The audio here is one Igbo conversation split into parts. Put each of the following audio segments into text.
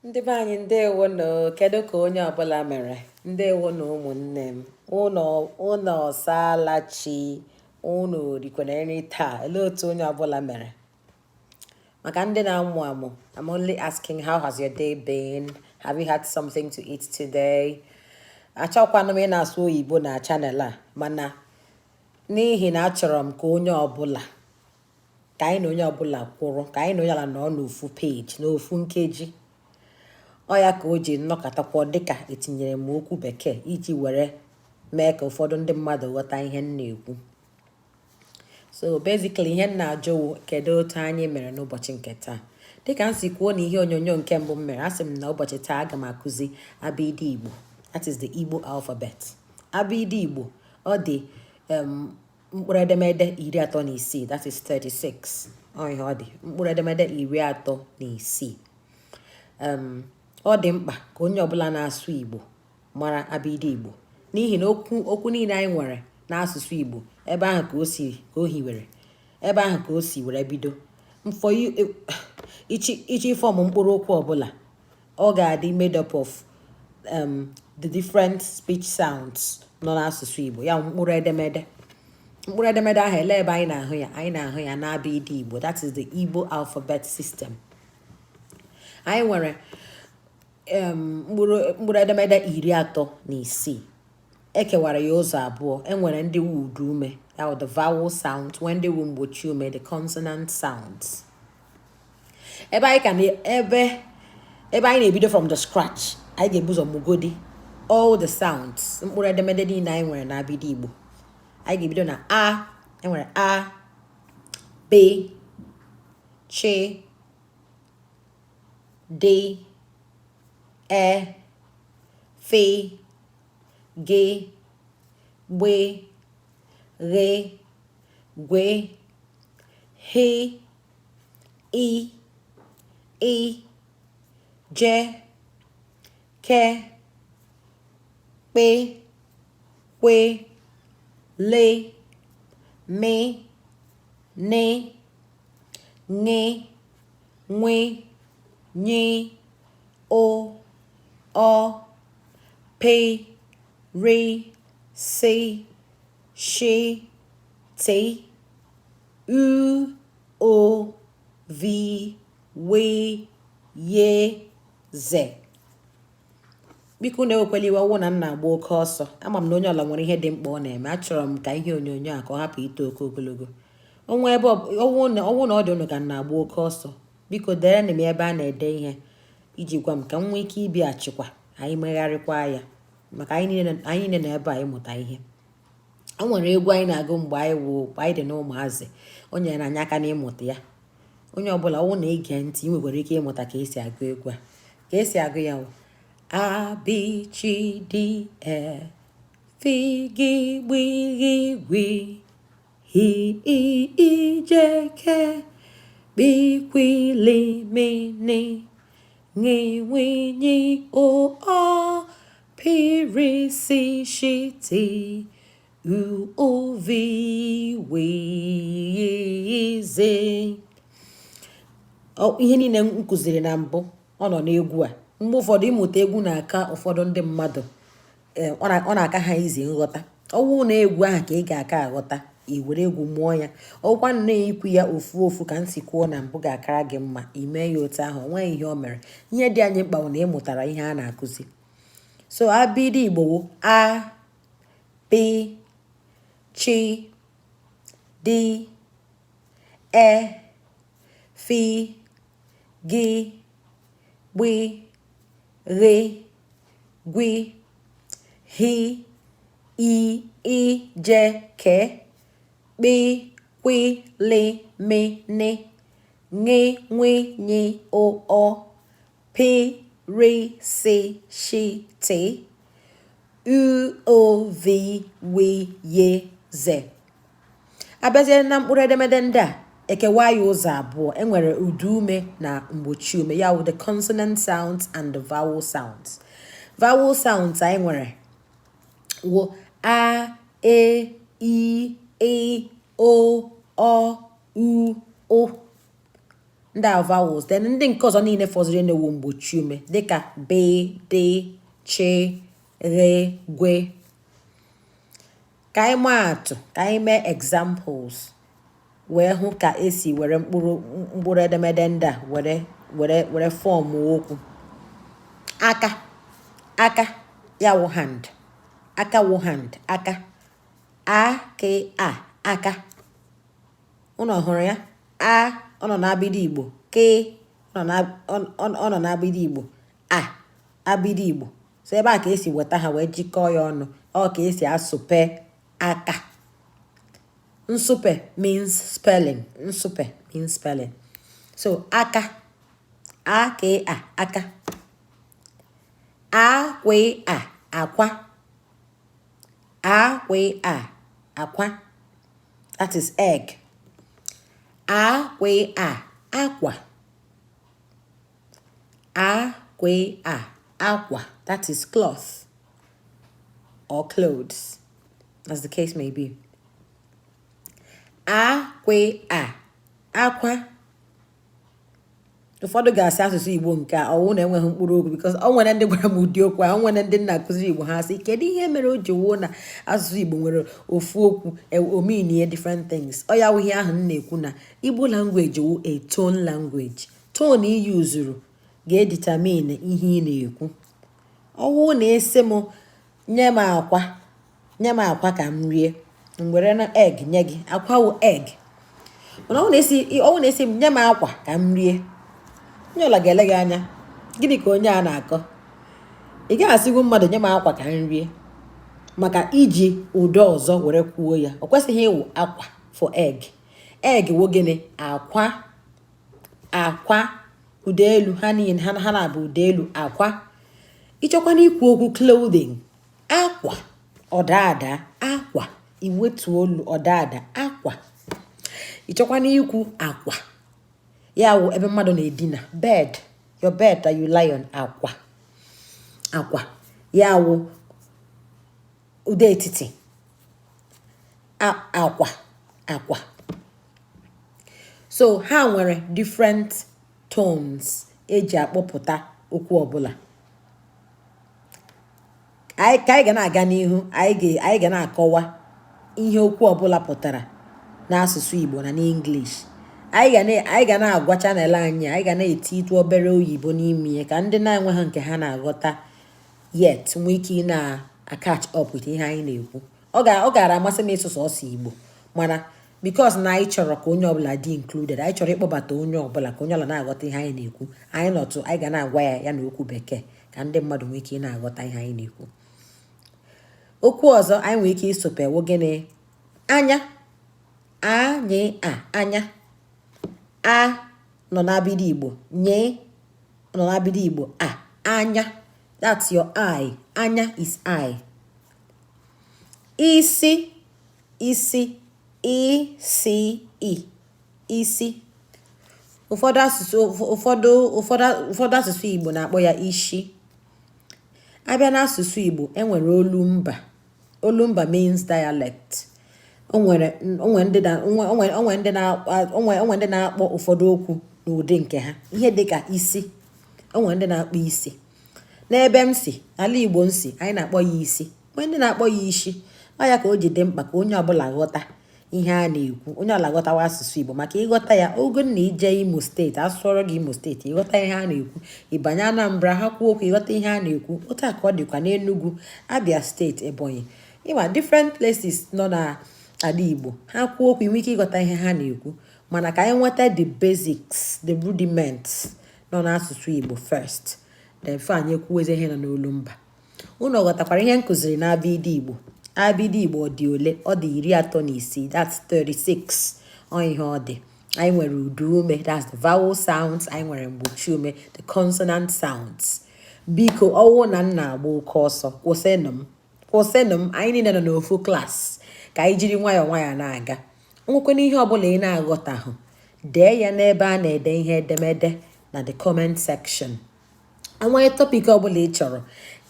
Ndị be anyị ndeewo nụ, kedu ka onye ọbụla mere? Ndeewo na ụmụnne m, ụnọ ọsaala chi, ụnụ rikwara nri taa, olee otu onye ọbụla mere? Maka ndị na-amụ amụ, I'm only asking, how has your day been? Have you had something to eat today? Achọkwanụ m ị na-asụ oyibo na chanel a, mana n'ihi na achọrọ m ka onye ọbụla, ka anyị na onye ọbụla kwụrụ, ka anyị na onye ọbụla nọ n'ofu peji, n'ofu nkeji. Ọ ya ka o ji nnọkọtakwa dịka etinyere m okwu bekee iji were mee ka ụfọdụ ndị mmadụ ghọta ihe m na-ekwu. So basically ihe m na-ajụ kedu otu anyị mere n'ụbọchị nke taa. Dịka m si kwuo na ihe onyonyo nke mbụ m mere, asị m na ụbọchị taa aga m akụzi abịdị Igbo, that is the Igbo Alphabet. Abịdị Igbo, ọ dị mkpụrụ edemede 36, that is 36. Ọ ihe ọ dị mkpụrụ edemede 36. Ọ dị mkpa ka onye ọbụla na-asụ Igbo mara abịdị Igbo, n'ihi na okwu niile anyị nwere n'asụsụ Igbo ebe ahụ ka o hiwere, ebe ahụ ka o si were bido. Ichi fọm mkpụrụ okwu ọbụla, ọ ga-adị made up of the different speech sounds nọ n'asụsụ Igbo, ya mkpụrụ edemede. Mkpụrụ edemede ahụ ele ebe anyị na-ahụ ya? Anyị na-ahụ ya n'abịdị Igbo, that is the Igbo Alphabet system. Anyị nwere mkpụrụ edemede 36. Ekewara ya ụzọ abụọ. Enwere ndị wu ụda ume, the vowel sounds, nwee ndị wu mgbochi ume, the consonant sounds. Ebe anyị na-ebido from the scratch, anyị ga-ebu ụzọ mụgodi all the sounds, mkpụrụ edemede niile anyị nwere na abịdị Igbo. Anyị ga-ebido na a. Enwere a, b, ch, d, e, f, g, gb, gh, gwe, h, i, j, k, kp, kwe, l, m, n, ṅ, nwe, nye, o, p, r, s, sh, t, u, o, v, w, y, z. Biko na-ewekwala iwe ọwụ na m na-agba oke ọsọ. Ama m na onye ọla nwere ihe dị mkpa ọ na-eme. Achọrọ m ka ihe onyonyo a ka ọ hapụ ito oke ogologo. Ọwụ na ọ dị ụnụ ka m na-agba oke ọsọ, biko dere na m ebe a na-ede ihe iji gwa m ka m nwee ike ịbịachikwa anyị megharịkwa ya, maka anyị niile na ebe a ịmụta ihe. O nwere egwu anyị na-agụ mgbe anyị dị n'ụmụazị, o nyere anyị aka n'ịmụta ya. Onye ọbụla ọwụ na ige ntị, ị nwekwara ike ịmụta ka esi agụ egwu a. Ka esi agụ ya wụ A, B, C, D, E, F, G, B, G, W, H, I, J, K, B, Q, L, M, N, Ṅ, W, Ñ, O, P, R, S, Š, T, U, O, V, W, Y, Z. Ihe niile m kụziri na mbụ ọ nọ n'egwu a. Mgbe ụfọdụ ịmụta egwu na-aka ụfọdụ ndị mmadụ ọ na-aka ha izi nghọta. Ọwụ na egwu ahụ ka ị ga-aka aghọta, i were egwu mụọ ya. Ọkwa na-ekwu ya ofu ofu ka m si kwuo na mbụ ga-akara gị mma, ime ya otu ahụ, onweghị ihe o mere. Ihe dị anyị mkpa na ịmụtara ihe a na-akụzi. So abịdị Igbo wụ a, b, ch, d, e, f, g, gb, gh, gwe, h, i, j, k, kp, kwe, l, m, n, ṅ, nwe, nye, o, p, r, s, sh, t, u, o, v, w, y, z. Abịazie na mkpụrụ edemede ndị a, ekewa ya ụzọ abụọ. Enwere ụda ume na mgbochi ume, ya wụ the consonant sounds and the vowel sounds. Vowel sounds anyị nwere wụ a, e, i, o, u, o. ndị a vowels. Then ndị nke ọzọ niile fọziri na-ewu mgbochi ume dịka be, de, che, re, gwe. Ka anyị maa atụ, ka anyị mee examples wee hụ ka esi were mkpụrụ edemede ndị a were fọm okwu. Aka ya wụ hand. Aka wụ hand. Aka. Aka. Unu hụrụ ya? Ọ nọ n'abịdị Igbo. Ọ nọ n'abịdị Igbo. Abịdị Igbo. So ebe a ka esi weta ha wee jikọọ ya ọnụ. Ọ ka esi asụpe aka. Nsupe means spelling. Nsupe means spelling. So aka. Aka. Akwa. Akwa. That is egg. Aqua. Aqua. That is cloth or clothes, as the case may be. Aqua. Ụfọdụ ga-asị asụsụ Igbo nke a ọwụ na-enweghị mkpụrụ okwu because ọ nwere ndị gwara m ụdị okwu a, ọ nwere ndị na-akụziri Igbo ha sị kedu ihe mere o ji wuo na asụsụ Igbo nwere ofu okwu omean different things. Ọ ya wụ ihe ahụ m na-ekwu na Igbo language wụ a tone language. Tone ị yuzuru ga-edetermine ihe ị na-ekwu. Ọwụ na-ese m nye m akwa ka m rie, m were na egg nye gị. Akwa wụ egg. Mana ọwụ na-esi m nye m akwa ka m rie, onye ọla ga-ele gị anya, gịnị ka onye a na-akọ? Ị gaghị asịgwu mmadụ nye m akwa ka m rie maka iji ụdọ ọzọ were kwuo ya. O kwesịghị ịwụ akwa for egg. Egg wụ gịnị? Akwa ụda elu ha niile ha na-abụ ụda elu. Akwa. Ịchọkwana ikwu okwu clothing, akwa. Ọdada akwa. Iwetu olu ọdada akwa. Ịchọkwana ikwu akwa, ya wụ ebe mmadụ na-edina, bed, your bed that you lie on. Akwa ya wụ ụda etiti. Akwa. So ha nwere different tones eji akpọpụta okwu ọbụla. Ka anyị ga na-aga n'ihu, anyị ga na-akọwa ihe okwu ọbụla pụtara n'asụsụ Igbo na n'English. Anyị ga na-agwa chanel anyị ga na-eti itu obere oyibo n'ime ya ka ndị na-enweghị nke ha na-aghọta yet nwee ike na-catch up with ihe anyị na-ekwu. Ọ gara amasị m ịsụ sọsọ Igbo mana because na anyị chọrọ ka onye ọbụla dị included, anyị chọrọ ịkpọbata onye ọbụla ka onye ọbụla na-aghọta ihe anyị na-ekwu. Anyị ga na-agwa ya na okwu bekee ka ndị mmadụ nwee ike na-aghọta ihe anyị na-ekwu. Okwu ọzọ anyị nwee ike isope wụ gịnị? Anya. Anya. Nọ n'abịdị Igbo. Nye nọ n'abịdị Igbo. Anya. That's your eye. Anya is eye. Isi. Isi. Ụfọdụ asụsụ Igbo na-akpọ ya ishi. Abịa n'asụsụ Igbo enwere olumba. Olumba means dialect. Onwe ndị na-akpọ ụfọdụ okwu n'ụdị nke ha. Ihe dịka isi. Onwe ndị na-akpọ isi. N'ebe m si, ala Igbo nsi, anyị na-akpọ ya isi. Onwe ndị na-akpọ ya ishi. Ọ ya ka o ji dị mkpa ka onye ọbụla ghọta ihe a na-ekwu. Onye ọbụla ghọtawa asụsụ Igbo maka ịghọta ya ogo na ije Imo steeti, asụọrọ gị Imo steeti, ịghọta ihe a na-ekwu. Ịbanye Anambra ha kwuo okwu ịghọta ihe a na-ekwu. Otu a ka ọ dịkwa n'Enugu, Abia steeti, Ebonyi. Ịma different places nọ na ala Igbo ha kwuo okwu inwe ike ịghọta ihe ha na-ekwu. Mana ka anyị nweta the basics, the rudiments nọ n'asụsụ Igbo first, then before anyị ekwuweze ihe nọ n'olumba. Unu ghọtakwara ihe nkụziri na abịdị Igbo. Abịdị Igbo dị ole? Ọ dị 36. That's 36. Ọ ihe ọ dị. Anyị nwere ụda ume, that's the vowel sounds. Anyị nwere mgbochi ume, the consonant sounds. Biko ọwụ na nna agba oke ọsọ, kwụsịnụ m. Anyị niile nọ n'ofu klaasị ka anyị jiri nwayọọ na-aga. Nwekwana ihe ọbụla ị na-aghọtahụ, dee ya n'ebe a na-ede ihe edemede na the comment section. Enwee topic ọbụla ị chọrọ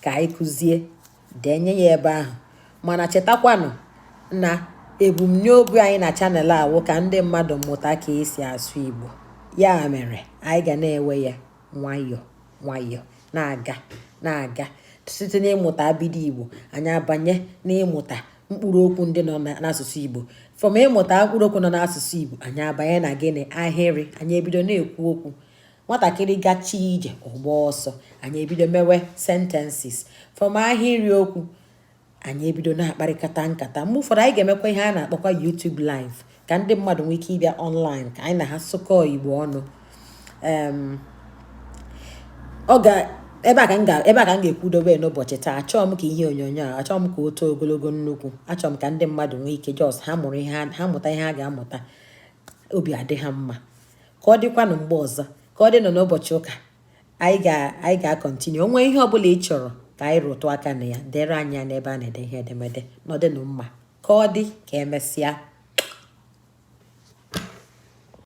ka anyị kụzie, denye ya ebe ahụ. Mana chetakwanụ na ebumnobi anyị na chanel a wụ ka ndị mmadụ mụta ka esi asụ Igbo. ya mere anyị ga na-ewe ya nwayọọ nwayọọ na-aga site n'ịmụta abịdị Igbo anyị abanye n'ịmụta mkpụrụ okwu ndị nọ n'asụsụ Igbo from ịmụta mkpụrụ okwu nọ n'asụsụ Igbo anyị abanye na gịnị ahịrị anyị ebido na-ekwu okwu nwatakịrị gachi ije ọgba ọsọ anyị ebido mewe sentences from ahịrị okwu anyị ebido na-akparịkata nkata mgbe ụfọdụ anyị ga-emekwa ihe a na-akpọkwa YouTube live ka ndị mmadụ nwee ike ịbịa online ka anyị na ha sụkọọ Igbo ọnụ ebe a ka m ga-ekwudobe n'ụbọchị taa. Achọọ m ka ihe onyonyo a achọọ m ka o too ogologo nnukwu. Achọọ m ka ndị mmadụ nwee ike jos ha mụta ihe ha ga-amụta obi adị ha mma ka ọ dịkwanụ mgbe ọzọ ka ọ dị nọ n'ụbọchị ụka anyị ga-akọntinu. Onwe ihe ọbụla ị chọrọ ka anyị rụtụ aka na ya dere anyị ya n'ebe a na-ede ihe edemede n'ọdịnụ mma ka ọ dị ka emesịa.